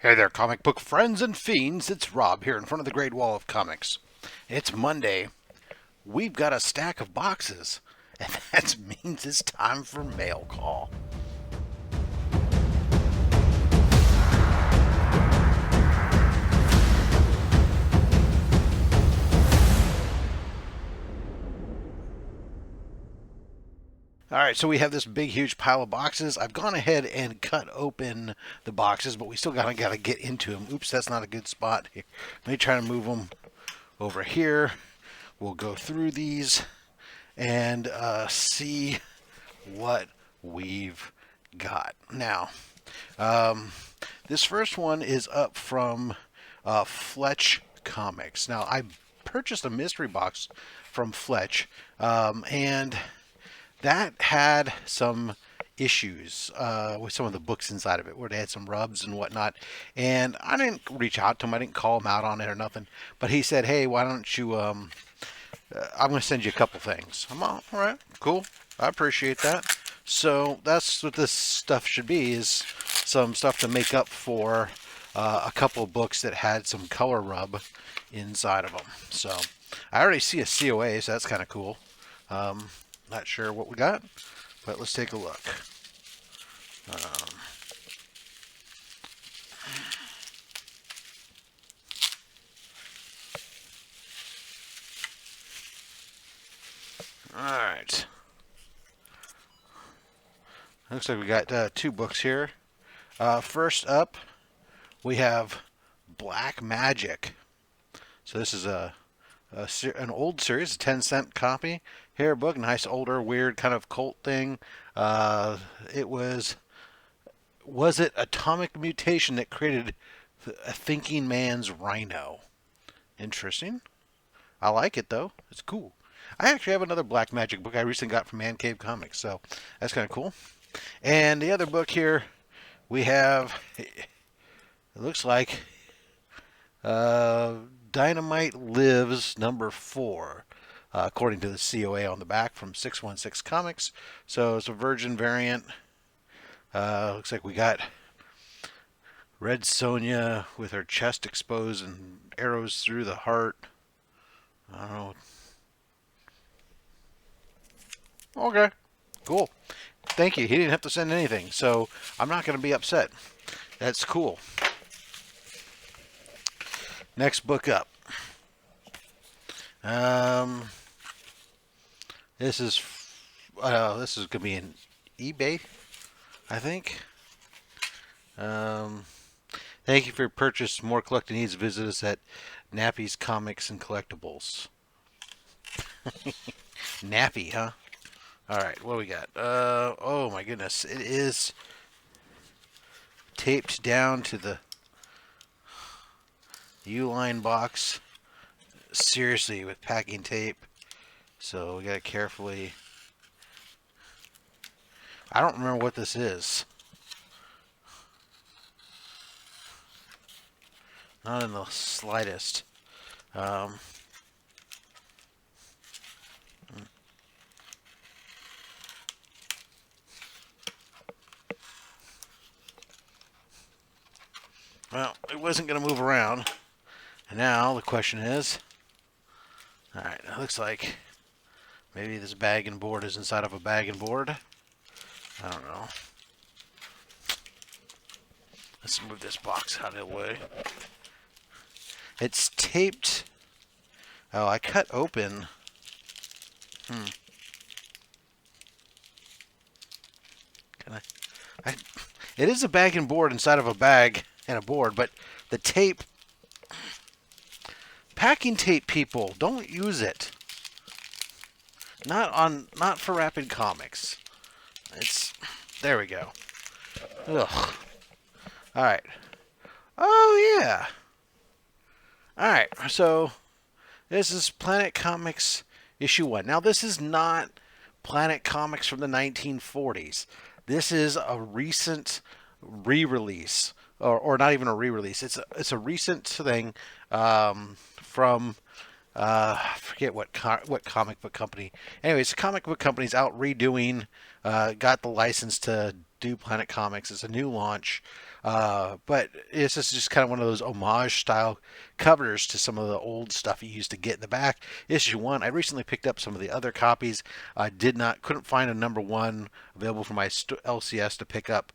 Hey there, comic book friends and fiends. It's Rob here in front of the Great Wall of Comics. It's Monday. We've got a stack of boxes, and that means it's time for mail call. All right, so we have this big, huge pile of boxes. I've gone ahead and cut open the boxes, but we still gotta get into them. Oops, that's not a good spot. Here, let me try to move them over here. We'll go through these and see what we've got. Now, this first one is up from Fletch Comics. Now, I purchased a mystery box from Fletch, and that had some issues with some of the books inside of it where they had some rubs and whatnot. And I didn't reach out to him, I didn't call him out on it or nothing. But he said, hey, why don't you I'm going to send you a couple things. I'm all right, cool. I appreciate that. So that's what this stuff should be, is some stuff to make up for a couple of books that had some color rub inside of them. So I already see a COA, so that's kind of cool. Not sure what we got, but let's take a look. All right. Looks like we got two books here. First up, we have Black Magic. So this is an old series, a 10-cent copy. Here, book, nice older, weird kind of cult thing. It was it atomic mutation that created a thinking man's rhino? Interesting. I like it though. It's cool. I actually have another Black Magic book I recently got from Man Cave Comics, so that's kind of cool. And the other book here, we have, it looks like Dynamite Lives #4, according to the COA on the back from 616 Comics. So it's a Virgin variant. Looks like we got Red Sonja with her chest exposed and arrows through the heart. I don't know. Okay, cool. Thank you. He didn't have to send anything, so I'm not going to be upset. That's cool. Next book up. This is going to be an eBay, I think. Thank you for your purchase. More collecting needs. Visit us at Nappy's Comics and Collectibles. Nappy, huh? All right, what do we got? Oh my goodness, it is taped down to the U-line box. Seriously, with packing tape. So we gotta carefully. I don't remember what this is. Not in the slightest. Well, it wasn't going to move around. And now the question is, all right, it looks like maybe this bag and board is inside of a bag and board. I don't know. Let's move this box out of the way. It's taped. Oh, I cut open. Can I? It is a bag and board inside of a bag and a board, but the tape, packing tape, people, don't use it. Not for Rapid Comics. It's, there we go. Ugh. All right. Oh yeah. All right. So this is Planet Comics issue 1. Now this is not Planet Comics from the 1940s. This is a recent re-release, or not even a re-release. It's a recent thing from I forget what comic book company. Anyways, comic book company's out redoing. Got the license to do Planet Comics. It's a new launch. But it's just kind of one of those homage style covers to some of the old stuff you used to get in the back. Issue one. I recently picked up some of the other copies. I couldn't find a number one available for my LCS to pick up,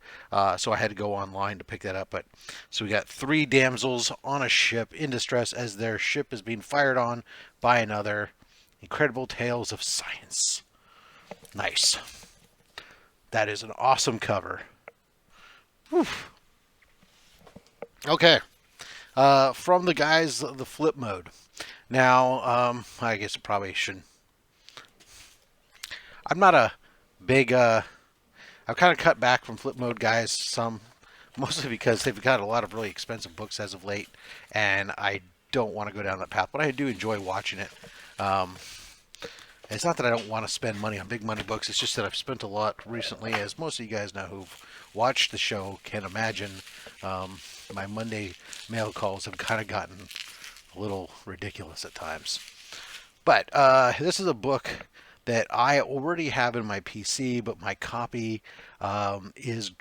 so I had to go online to pick that up. But so we got three damsels on a ship in distress as their ship is being fired on by another. Incredible tales of science. Nice. That is an awesome cover. Whew. Okay. From the guys, the flip mode. Now, I guess I probably shouldn't. I'm not a big. I've kind of cut back from flip mode guys some, mostly because they've got a lot of really expensive books as of late, and I don't want to go down that path. But I do enjoy watching it. It's not that I don't want to spend money on big money books. It's just that I've spent a lot recently, as most of you guys know who've watched the show can imagine. My Monday mail calls have kind of gotten a little ridiculous at times. But this is a book that I already have in my PC, but my copy is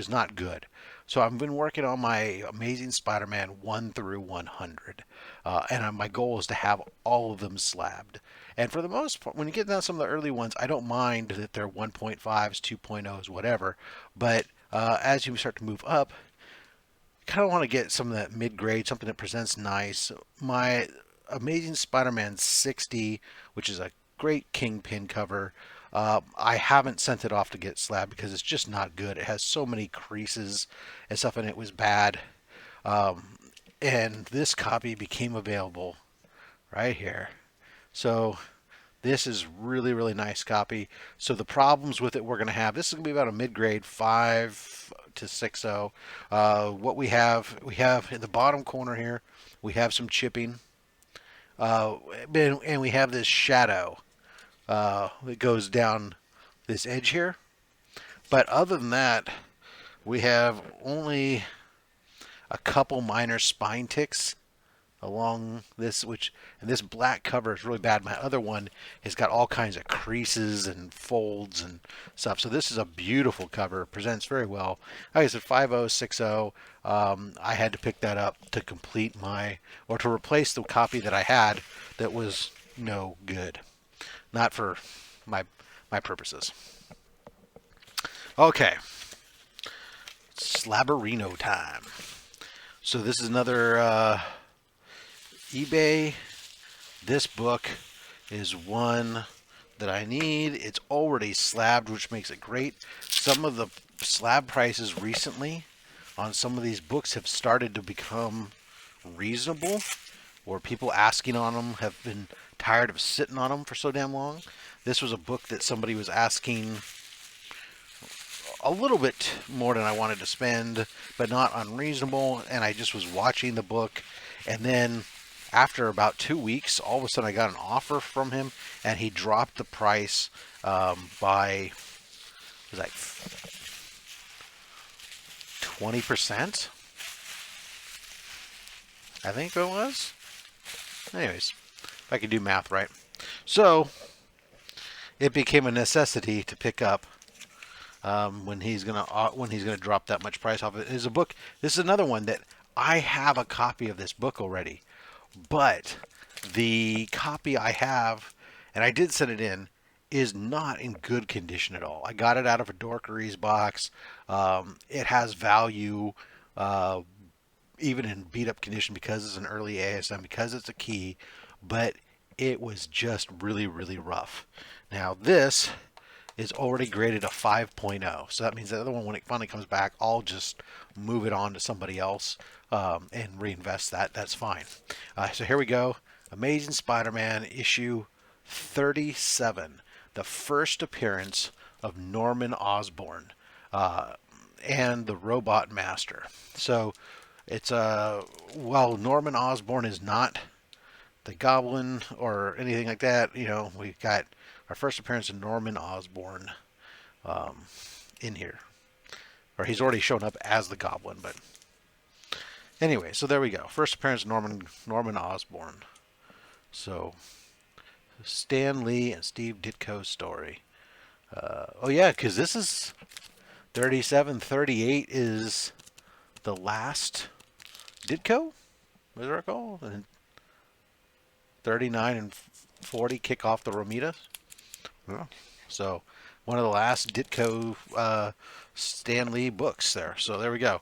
not good. So I've been working on my Amazing Spider-Man 1 through 100, and my goal is to have all of them slabbed. And for the most part, when you get down some of the early ones, I don't mind that they're 1.5s, 2.0s, whatever. But as you start to move up, kind of want to get some of that mid-grade, something that presents nice. My Amazing Spider-Man 60, which is a great Kingpin cover, I haven't sent it off to get slabbed because it's just not good. It has so many creases and stuff, and it was bad. And this copy became available right here. So this is really, really nice copy. So the problems with it we're going to have, this is going to be about a mid-grade 5 to 6.0. What we have in the bottom corner here, we have some chipping. And we have this shadow that goes down this edge here. But other than that, we have only a couple minor spine ticks along this, and this black cover is really bad. My other one has got all kinds of creases and folds and stuff. So this is a beautiful cover. Presents very well. Like I said, 5.0, 6.0. I had to pick that up to complete to replace the copy that I had that was no good. Not for my purposes. Okay. Slabberino time. So this is another eBay. This book is one that I need. It's already slabbed, which makes it great. Some of the slab prices recently on some of these books have started to become reasonable, or people asking on them have been tired of sitting on them for so damn long. This was a book that somebody was asking a little bit more than I wanted to spend, but not unreasonable, and I just was watching the book, and then after about 2 weeks, all of a sudden I got an offer from him, and he dropped the price by, it was like 20%, I think it was. Anyways, if I could do math right. So it became a necessity to pick up when he's gonna drop that much price off it. It is a book. This is another one that I have a copy of this book already, but the copy I have, and I did send it in, is not in good condition at all. I got it out of a Dorkery's box. It has value, even in beat up condition, because it's an early ASM, because it's a key, but it was just really, really rough. Now this is already graded a 5.0, so that means the other one, when it finally comes back, I'll just move it on to somebody else and reinvest that. That's fine. So here we go. Amazing Spider-Man issue 37, the first appearance of Norman Osborn and the Robot Master. So it's while Norman Osborn is not the Goblin or anything like that, we've got our first appearance of Norman Osborn in here. Or he's already shown up as the Goblin, but anyway, so there we go. First appearance of Norman Osborn. So Stan Lee and Steve Ditko's story. Oh yeah, because this is 37, 38 is the last Ditko, what is it called? And 39 and 40 kick off the Romitas. Yeah. So one of the last Ditko Stan Lee books there. So there we go.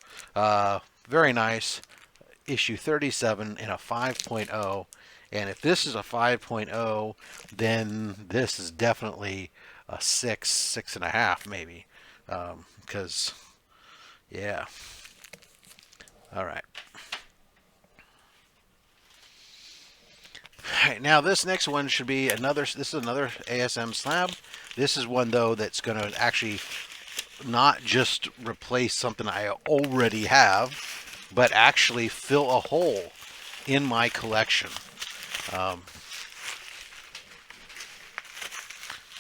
Very nice. Issue 37 in a 5.0. And if this is a 5.0, then this is definitely a 6.5 maybe. Because, yeah. All right. All right. Now this next one should be another. This is another ASM slab. This is one though that's going to actually not just replace something I already have, but actually fill a hole in my collection.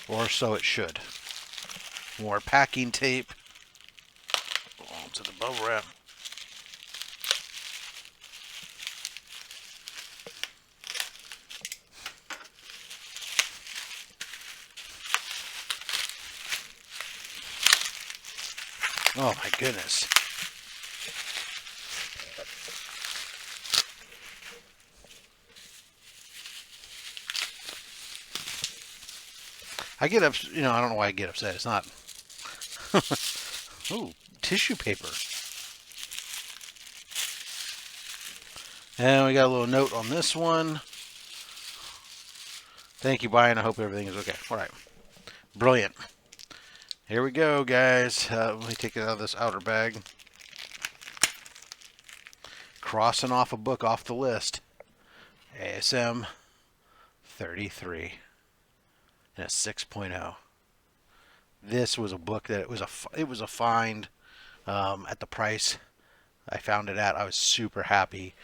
Or so it should. More packing tape. To the bubble wrap. Oh my goodness. I get up, I don't know why I get upset. It's not. Ooh, tissue paper. And we got a little note on this one. Thank you, Brian. I hope everything is okay. All right. Brilliant. Here we go, guys. Let me take it out of this outer bag. Crossing off a book off the list. ASM 33 and a 6.0. This was a book that it was a find at the price I found it at. I was super happy.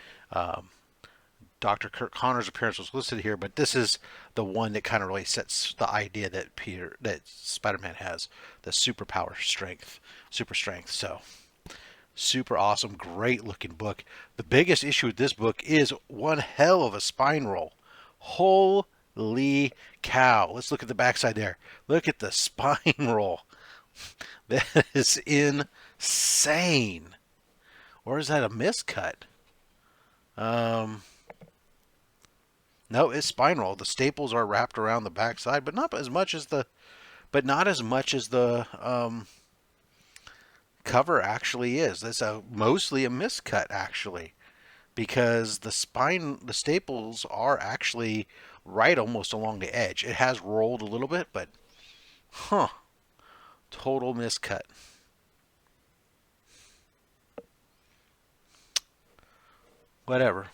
Dr. Kurt Connor's appearance was listed here, but this is the one that kind of really sets the idea that Spider-Man has, the super strength. So super awesome, great looking book. The biggest issue with this book is one hell of a spine roll. Holy cow. Let's look at the backside there. Look at the spine roll. That is insane. Or is that a miscut? No, it's spine roll. The staples are wrapped around the backside, but not as much as the cover actually is. That's mostly a miscut actually, because the staples are actually right almost along the edge. It has rolled a little bit, but total miscut. Whatever.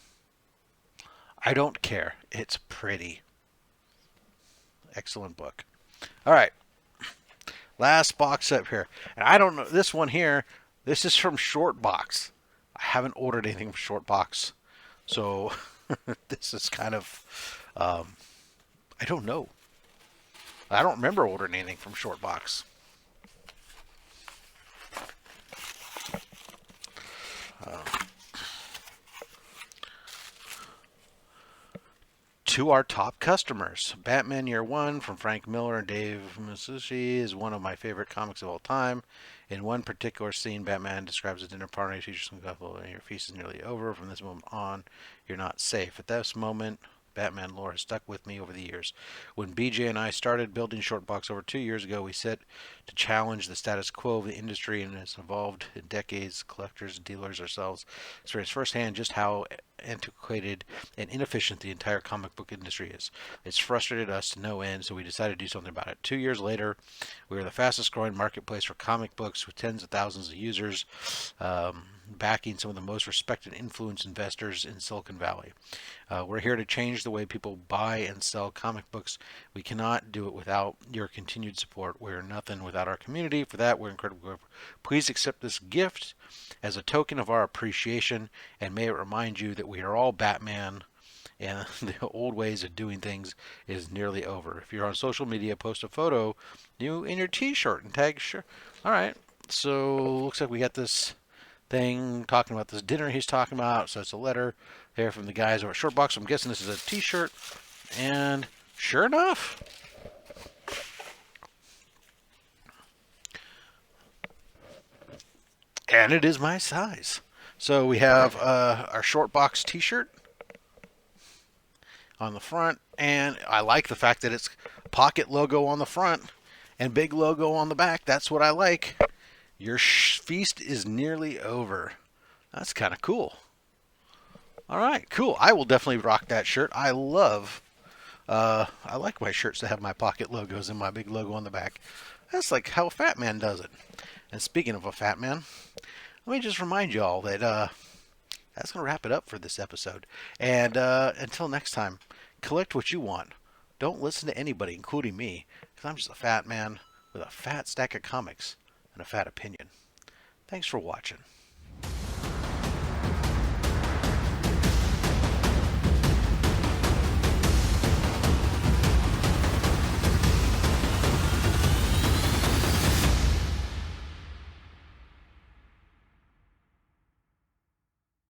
I don't care. It's pretty. Excellent book. All right. Last box up here. And I don't know. This one here, this is from Short Box. I haven't ordered anything from Short Box. So this is kind of, I don't know. I don't remember ordering anything from Short Box. To our top customers, Batman Year One from Frank Miller and Dave Masucci is one of my favorite comics of all time. In one particular scene, Batman describes a dinner party, features some couple, and your feast is nearly over. From this moment on, you're not safe. At this moment, Batman lore has stuck with me over the years. When BJ and I started building Short Box over 2 years ago, we set to challenge the status quo of the industry, and it's evolved in decades. Collectors and dealers ourselves experienced firsthand just how antiquated and inefficient the entire comic book industry is. It's frustrated us to no end, so we decided to do something about it. 2 years later, we are the fastest growing marketplace for comic books with tens of thousands of users, backing some of the most respected influence investors in Silicon Valley. We're here to change the way people buy and sell comic books. We cannot do it without your continued support. We're nothing without our community. For that, we're incredibly grateful. Please accept this gift as a token of our appreciation, and may it remind you that we are all Batman, and the old ways of doing things is nearly over. If you're on social media, post a photo you in your t-shirt and tag sure. All right, so looks like we got this thing talking about this dinner he's talking about. So it's a letter there from the guys over at Short Box. I'm guessing this is a t-shirt, and sure enough, and it is my size. So we have our short box T-shirt on the front, and I like the fact that it's pocket logo on the front and big logo on the back. That's what I like. Your feast is nearly over. That's kind of cool. All right, cool. I will definitely rock that shirt. I like my shirts that have my pocket logos and my big logo on the back. That's like how a fat man does it. And speaking of a fat man, let me just remind you all that that's going to wrap it up for this episode. And until next time, collect what you want. Don't listen to anybody, including me, because I'm just a fat man with a fat stack of comics and a fat opinion. Thanks for watching.